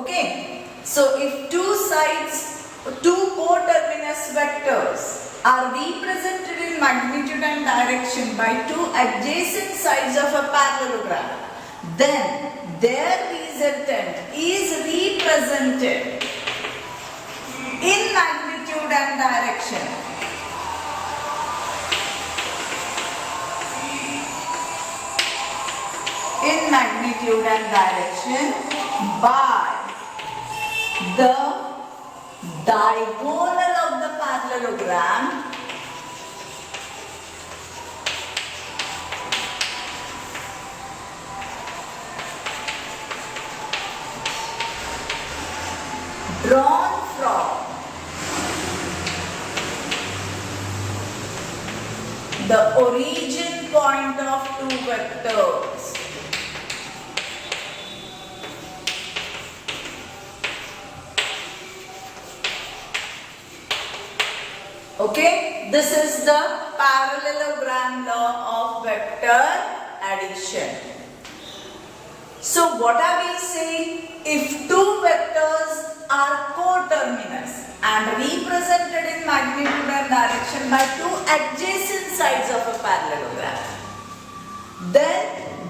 Okay. So if two coterminous vectors are represented in magnitude and direction by two adjacent sides of a parallelogram, then their resultant is represented in magnitude and direction by the diagonal of the parallelogram drawn from the origin point of two vectors. Okay, this is the parallelogram law of vector addition. So what are we saying? If two vectors are coterminous and represented in magnitude and direction by two adjacent sides of a parallelogram, then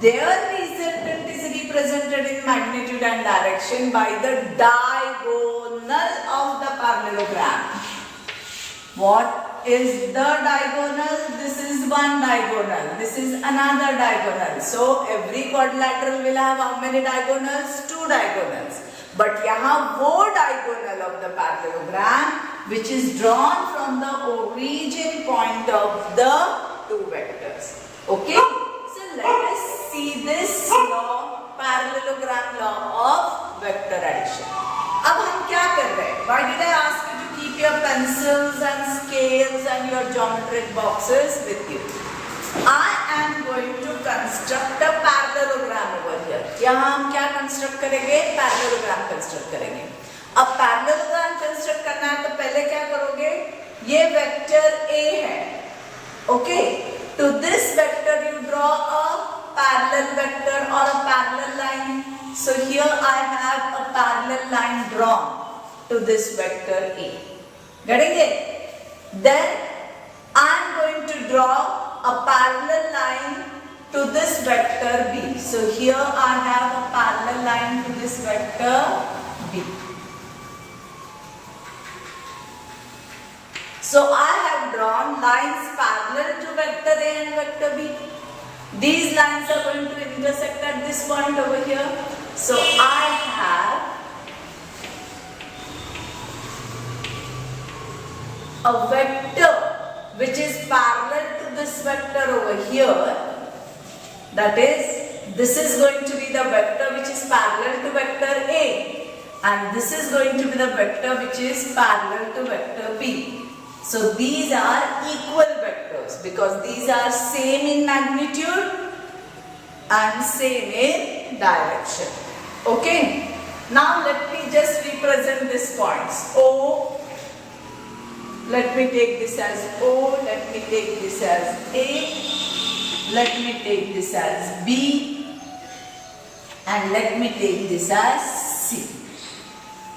their resultant is represented in magnitude and direction by the diagonal of the parallelogram. What is the diagonal? This is one diagonal. This is another diagonal. So every quadrilateral will have how many diagonals? Two diagonals. But यहाँ वो diagonal of the parallelogram which is drawn from the origin point of the two vectors. Okay? So let us see this law, parallelogram law of vector addition. अब हम क्या कर रहे हैं? Why did I ask you to keep your pencils and scales and your geometric boxes with you? I am going to construct a parallelogram over here. यहाँ हम क्या construct करेंगे? Parallelogram construct करेंगे. अब parallelogram construct करना है तो पहले क्या करोगे? ये vector A है. Okay? To this vector you draw a parallel vector or a parallel line. So here I have a parallel line drawn to this vector A. Getting it? Then I am going to draw a parallel line to this vector B. So here I have a parallel line to this vector B. So I have drawn lines parallel to vector A and vector B. These lines are going to intersect at this point over here. So I have a vector which is parallel to this vector over here. That is, this is going to be the vector which is parallel to vector A, and this is going to be the vector which is parallel to vector B. So these are equal vectors because these are same in magnitude and same in direction. Okay. Now let me just represent these points. O, let me take this as O, let me take this as A, let me take this as B, and let me take this as C.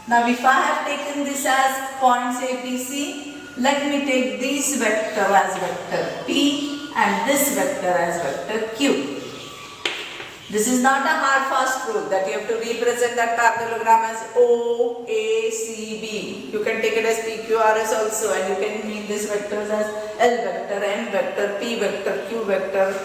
Now if I have taken this as points A, B, C, let me take this vector as vector P and this vector as vector Q. This is not a hard fast rule that you have to represent that parallelogram as O, A, C, B. You can take it as P, Q, R, S also, and you can mean these vectors as L vector, N vector, P vector, Q vector,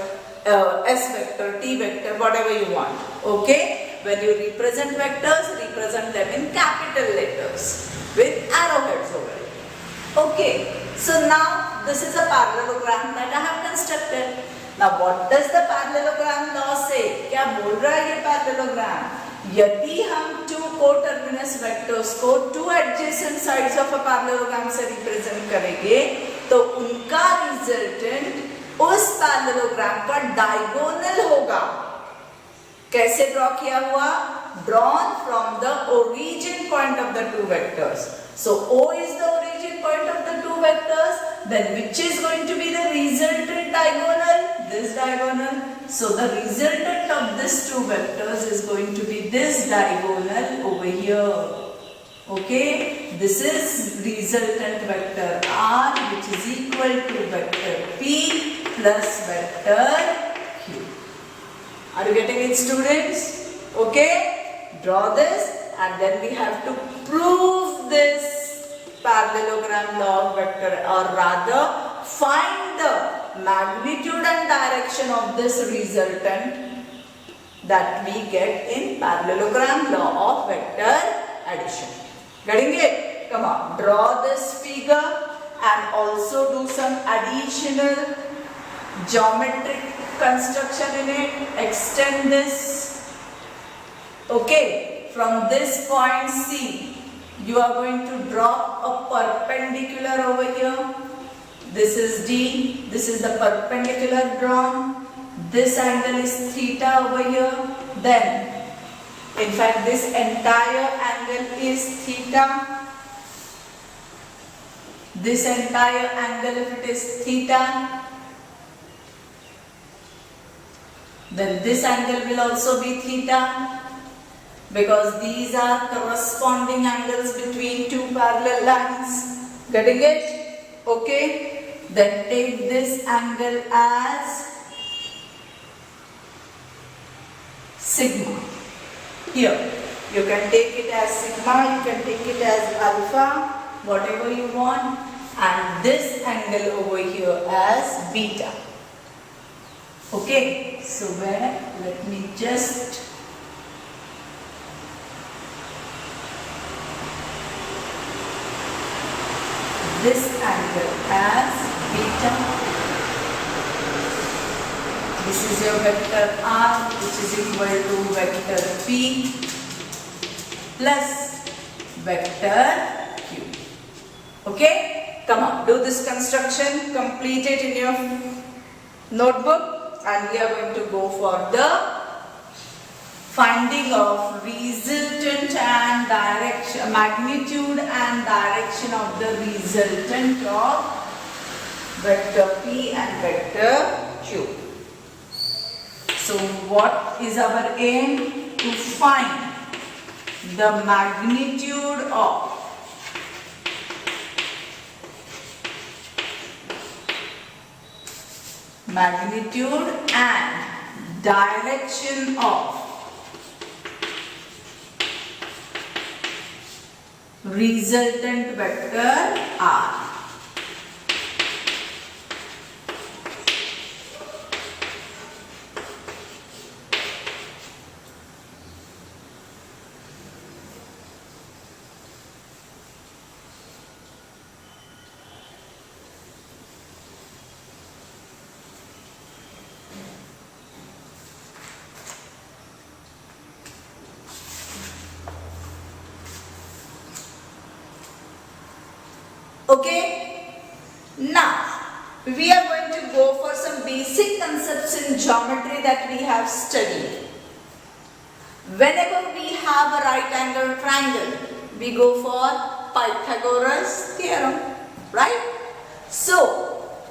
S vector, T vector, whatever you want. Okay? When you represent vectors, represent them in capital letters with arrowheads over it. Okay? So now this is a parallelogram that I have constructed. Now what does the parallelogram law say? क्या बोल रहा है ये parallelogram? यदि हम two coterminous vectors को two adjacent sides of a parallelogram से represent करेंगे तो उनका resultant उस parallelogram का diagonal होगा. कैसे draw किया हुआ? Drawn from the origin point of the two vectors. So O is the origin point of the two vectors. Then which is going to be the resultant diagonal? this diagonal. So the resultant of these two vectors is going to be this diagonal over here. Okay, this is resultant vector R, which is equal to vector P plus vector Q. Are you getting it, students? Okay, draw this and then we have to prove this parallelogram law of vector, or rather find the magnitude and direction of this resultant that we get in parallelogram law of vector addition. Getting it? Come on, draw this figure and also do some additional geometric construction in it. Extend this. Okay, from this point C, you are going to draw a perpendicular over here. This is D, this is the perpendicular drawn. This angle is theta over here. Then, in fact, this entire angle is theta. This entire angle, if it is theta, then this angle will also be theta, because these are corresponding angles between two parallel lines. Getting it? Okay. Then take this angle as sigma. Here, you can take it as sigma, you can take it as alpha, whatever you want, and this angle over here as beta. Okay, so let me just this angle as beta. This is your vector R, which is equal to vector P plus vector Q. Okay, come on, do this construction, complete it in your notebook, and we are going to go for the finding of resultant and direction, magnitude and direction of the resultant of vector P and vector Q. So what is our aim? To find the magnitude of and direction of resultant vector R. Okay, now we are going to go for some basic concepts in geometry that we have studied. Whenever we have a right angle triangle, we go for Pythagoras theorem, right? So,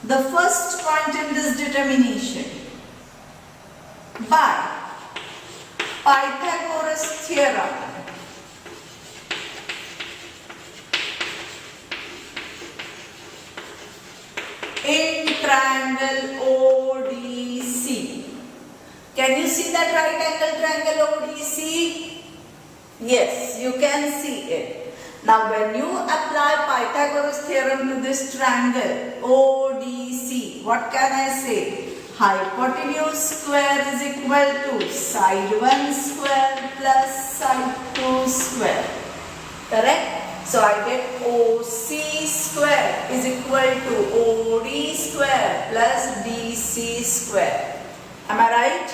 the first point in this determination, by Pythagoras theorem, in triangle ODC. Can you see that right angle triangle ODC? Yes, you can see it. Now when you apply Pythagoras theorem to this triangle ODC, what can I say? Hypotenuse square is equal to side 1 square plus side 2 square. Correct? So I get OC square is equal to OD square plus DC square. Am I right?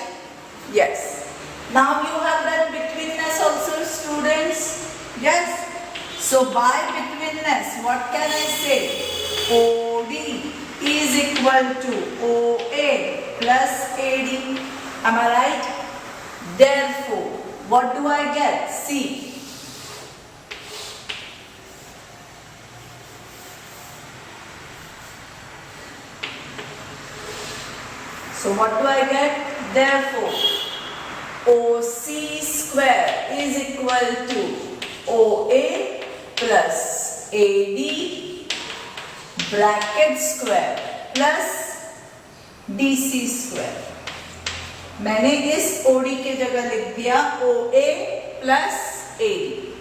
Yes. Now you have done betweenness also, students. Yes. So by betweenness, what can I say? OD is equal to OA plus AD. Am I right? Therefore, what do I get? See. So what do I get? Therefore, OC square is equal to OA plus AD bracket square plus DC square. मैंने इस OD के जगह लिख दिया OA plus AD,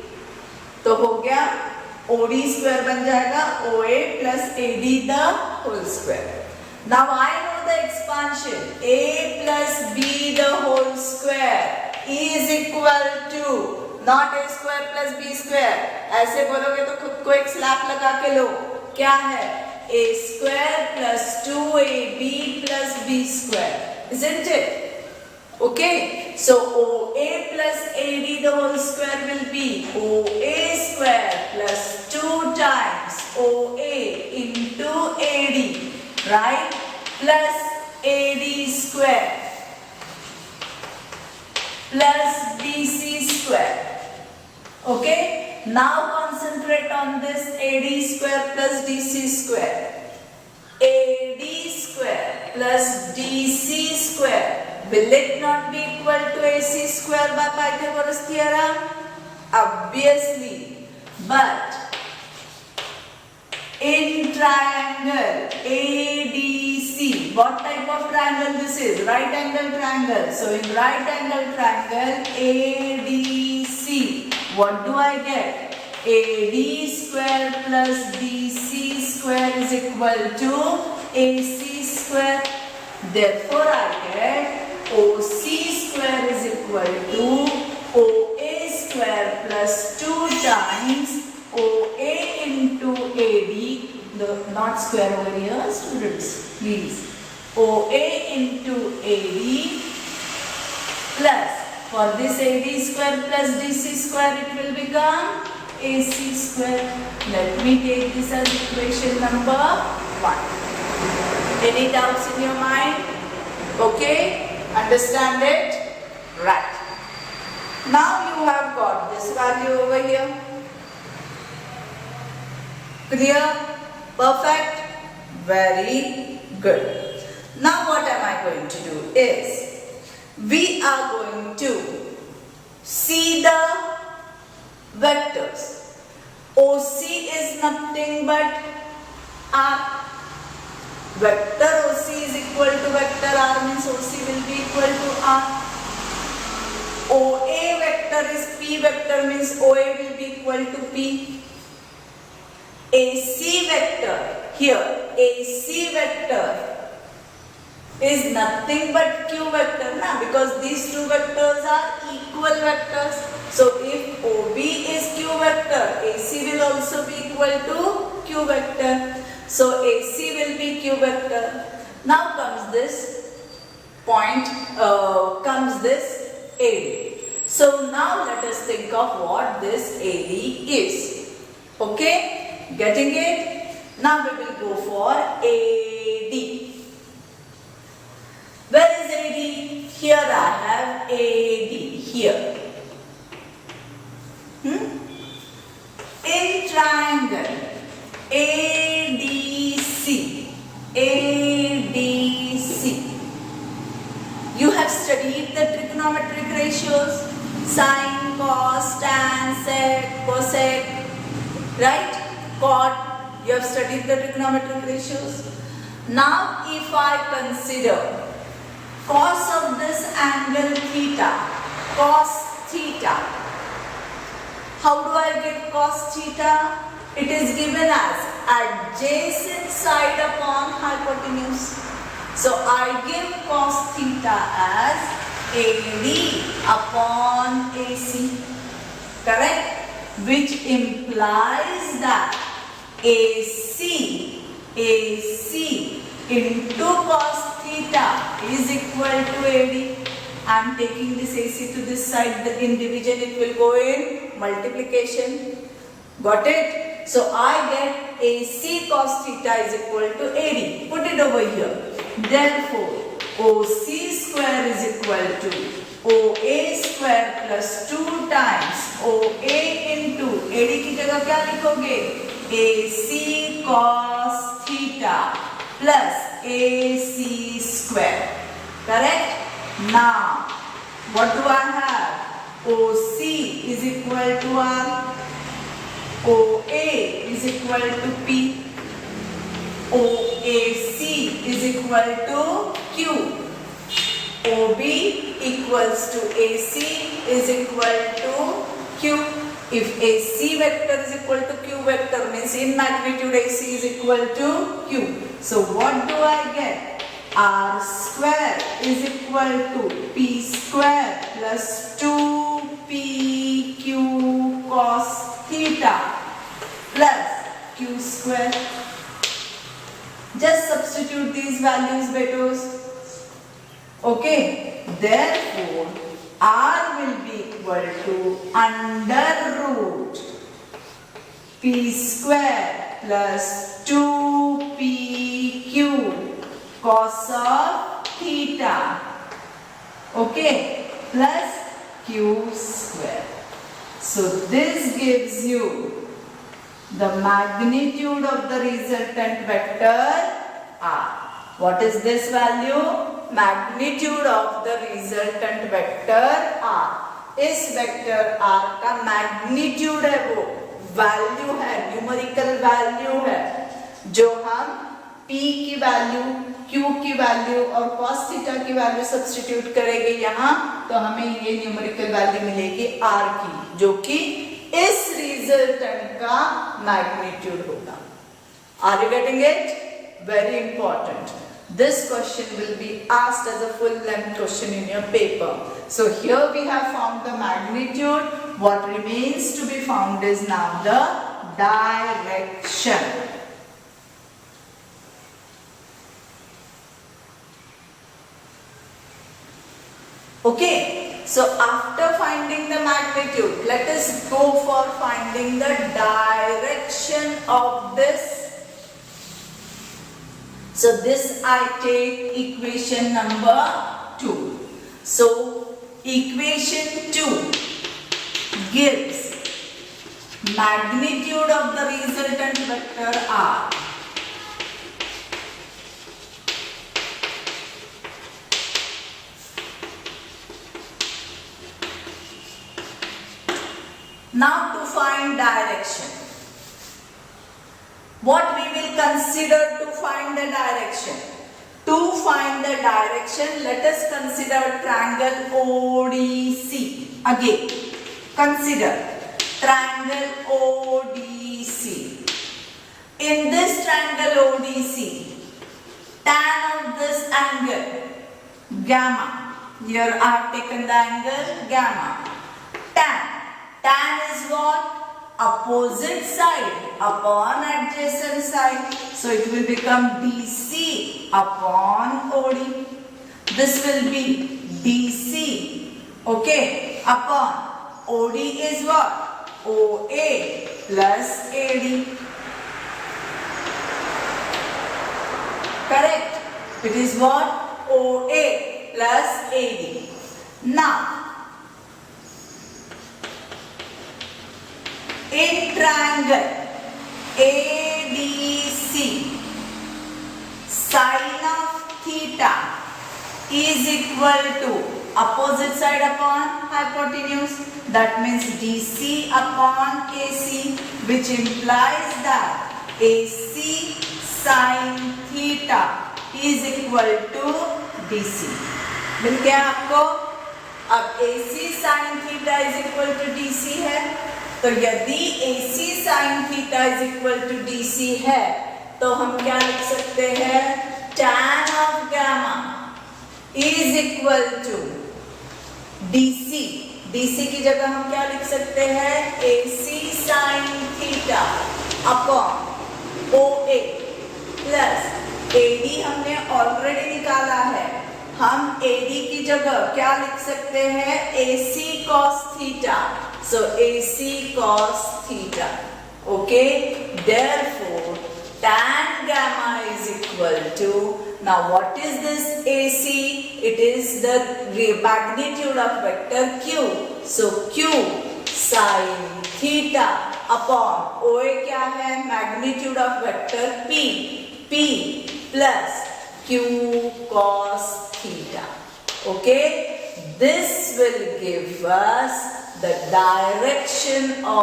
तो हो गया OD square बन जाएगा OA plus AD the whole square. Now I know the expansion A plus B the whole square is equal to not A square plus B square. ऐसे बोलोगे तो खुद को एक स्लैप लगा के लो. क्या है? A square plus 2AB plus B square, isn't it? Okay, so OA plus AD the whole square will be OA square plus 2 times OA into AD, right? Plus AD square plus BC square. Okay, now concentrate on this AD square plus DC square. AD square plus DC square. Will it not be equal to AC square by Pythagoras theorem? Obviously. But in triangle ADC, what type of triangle this is? Right angle triangle. So in right angle triangle ADC, what do I get? AD square plus DC square is equal to AC square. Therefore I get OC square is equal to OA square plus 2 times OA into AD, the not square over here, students, please. OA into AD plus, for this AD square plus DC square, it will become AC square. Let me take this as equation number 1. Any doubts in your mind? Okay? Understand it? Right. Now you have got this value over here. Clear? Perfect? Very good. Now what am I going to do is, we are going to see the vectors. OC is nothing but R. Vector OC is equal to vector R, means OC will be equal to R. OA vector is P vector, means OA will be equal to P. AC vector, here AC vector is nothing but Q vector, na? Because these two vectors are equal vectors. So if OB is Q vector, AC will also be equal to Q vector. So AC will be Q vector. Now comes this point, comes this AD. So now let us think of what this AD is. Okay, getting it? Now we will go for AD. Where is AD? Here I have AD, here. In triangle ADC, you have studied the trigonometric ratios, sine, cos, tan, sec, cosec, right? Cot, you have studied the trigonometric ratios. Now if I consider cos of this angle theta, cos theta, how do I get cos theta? It is given as adjacent side upon hypotenuse. So I give cos theta as AD upon AC, correct? Which implies that AC into cos theta is equal to AD. I am taking this AC to this side, in division it will go in multiplication. Got it? So I get AC cos theta is equal to AD. Put it over here. Therefore, OC square is equal to OA square plus 2 times OA into AD की जगह क्या लिखोगे? AC cos theta plus AC square. Correct? Now, what do I have? OC is equal to R. OA is equal to P. OAC is equal to Q. OB equals to AC is equal to Q. If AC vector is equal to Q vector, means in magnitude AC is equal to Q. So what do I get? R square is equal to P square plus 2PQ cos theta plus Q square. Just substitute these values, betos. Okay, therefore R will be equal to under root P square plus 2PQ cos of theta, okay, plus Q square. So this gives you the magnitude of the resultant vector R. What is this value? Magnitude of the resultant vector R. इस vector R का magnitude है, वो value है, numerical value है, जो हम P की value, Q की वैल्यू और cos थीटा की वैल्यू सब्स्टिट्यूट करेंगे यहाँ, तो हमें ये न्यूमेरिकल वैल्यू मिलेगी R की, जो कि इस रिजल्टेंट का मैग्नीट्यूड होगा. Are you getting it? Very important. This question will be asked as a full-length question in your paper. So here we have found the magnitude. What remains to be found is now the direction. Okay, so after finding the magnitude, let us go for finding the direction of this. So this I take equation number 2. So equation 2 gives magnitude of the resultant vector R. Now to find direction. What we will consider to find the direction? To find the direction, let us consider triangle ODC. Again, consider triangle ODC. In this triangle ODC, tan of this angle, gamma. Here I have taken the angle gamma. Tan is what? Opposite side upon adjacent side. So it will become DC upon OD. This will be DC, okay, upon OD is what? OA plus AD. Correct? It is what? OA plus AD. Now, in triangle ABC, sin of theta is equal to opposite side upon hypotenuse. That means DC upon AC, which implies that AC sin theta is equal to DC. मिल गया आपको? अब AC sin theta is equal to DC है, तो यदि AC sin theta is equal to DC है, तो हम क्या लिख सकते हैं? tan of gamma is equal to DC. DC की जगह हम क्या लिख सकते हैं? AC sin theta upon OA plus AD हमने ऑलरेडी निकाला है. हम AD की जगह क्या लिख सकते हैं? AC cos theta. So AC cos theta. Okay. Therefore, tan gamma is equal to, now what is this AC? It is the magnitude of vector Q. So Q sin theta upon OA क्या है? Magnitude of vector P. P plus Q cos theta. Okay, this will give us the direction of